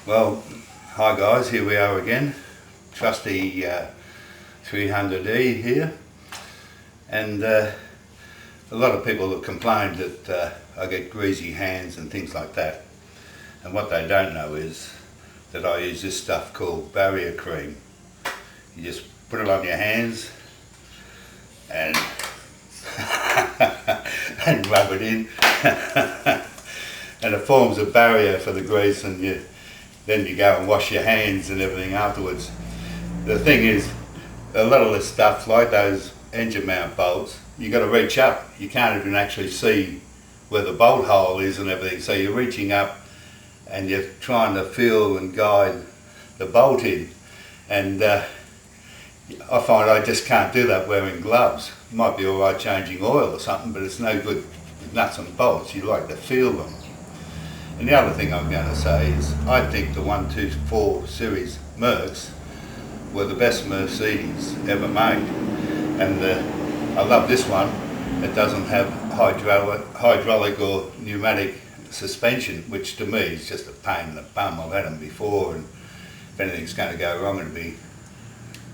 Well, hi guys, here we are again. Trusty 300E here, and a lot of people have complained that I get greasy hands and things like that, and what they don't know is that I use this stuff called barrier cream. You just put it on your hands and and rub it in and it forms a barrier for the grease, and then you go and wash your hands and everything afterwards. The thing is, a lot of the stuff, like those engine mount bolts, you got to reach up. You can't even actually see where the bolt hole is and everything, so you're reaching up and you're trying to feel and guide the bolt in. And I find I just can't do that wearing gloves. Might be alright changing oil or something, but it's no good with nuts and bolts. You like to feel them. And the other thing I'm going to say is, I think the 124 series Mercs were the best Mercedes ever made. And I love this one. It doesn't have hydraulic or pneumatic suspension, which to me is just a pain in the bum. I've had them before, and if anything's going to go wrong,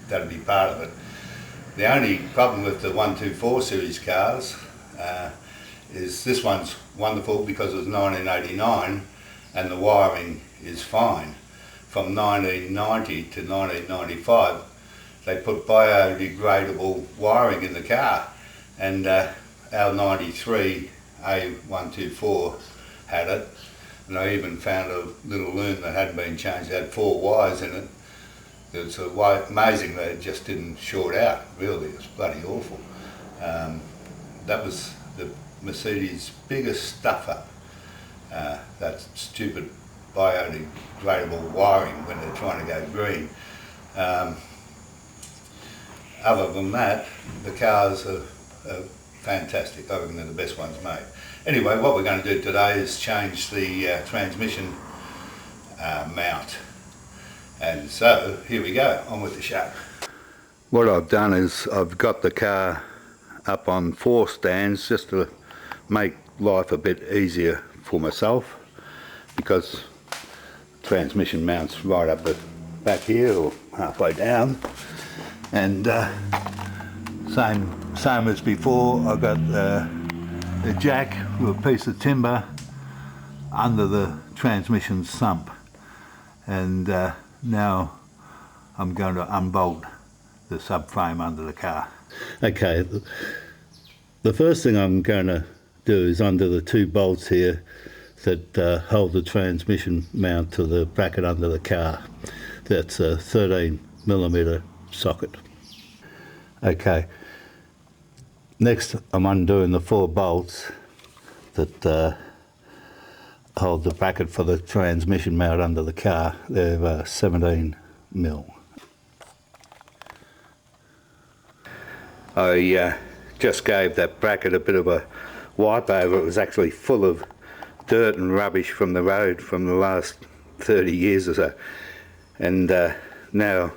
that'll be part of it. The only problem with the 124 series cars is this one's wonderful because it was 1989 and the wiring is fine. From 1990 to 1995 they put biodegradable wiring in the car, and our 93 A124 had it, and I even found a little loom that hadn't been changed. It had 4 wires in it. It was amazing that it just didn't short out, really. It was bloody awful. That was the Mercedes' biggest stuff up, that stupid biodegradable wiring when they're trying to go green. Other than that, the cars are fantastic. I reckon they're the best ones made. Anyway, what we're going to do today is change the transmission mount. And so, here we go, on with the show. What I've done is I've got the car up on 4 stands just to make life a bit easier for myself, because transmission mounts right up the back here or halfway down. And same as before, I've got the jack with a piece of timber under the transmission sump, and now I'm going to unbolt the subframe under the car. Okay, the first thing I'm going to do is undo the 2 bolts here that hold the transmission mount to the bracket under the car. That's a 13mm socket. Okay, next I'm undoing the 4 bolts that hold the bracket for the transmission mount under the car. They're 17mm. I just gave that bracket a bit of a wipe over. It was actually full of dirt and rubbish from the road from the last 30 years or so. And now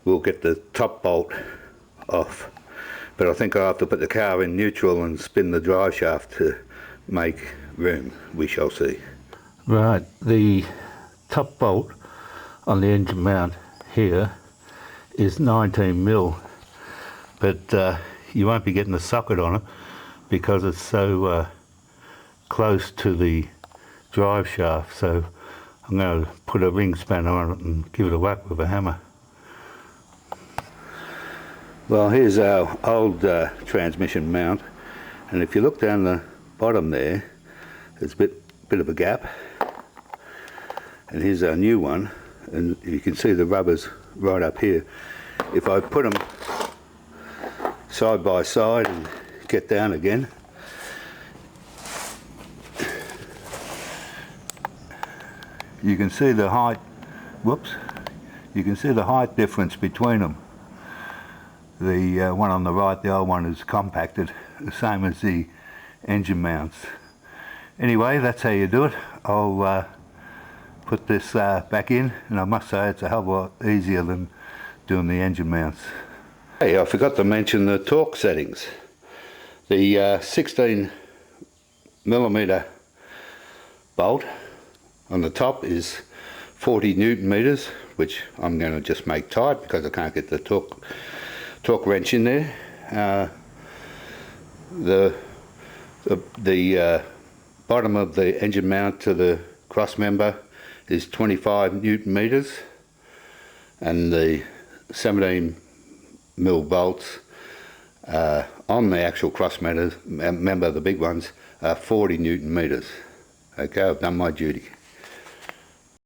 we'll get the top bolt off. But I think I'll have to put the car in neutral and spin the drive shaft to make room. We shall see. Right, the top bolt on the engine mount here is 19mm, but you won't be getting a socket on it because it's so close to the drive shaft. So I'm going to put a ring spanner on it and give it a whack with a hammer. Well, here's our old transmission mount, and if you look down the bottom there, there's a bit of a gap, and here's our new one, and you can see the rubbers right up here. If I put them side by side and get down again, you can see the height, you can see the height difference between them. The one on the right, the old one, is compacted, the same as the engine mounts. Anyway, that's how you do it. I'll put this back in, and I must say it's a hell of a lot easier than doing the engine mounts. Hey, I forgot to mention the torque settings. The 16mm bolt on the top is 40 Newton meters, which I'm going to just make tight because I can't get the torque wrench in there. The bottom of the engine mount to the cross member is 25 Newton meters, and the 17 mil bolts on the actual cross member, the big ones, are 40 Newton meters. Okay, I've done my duty.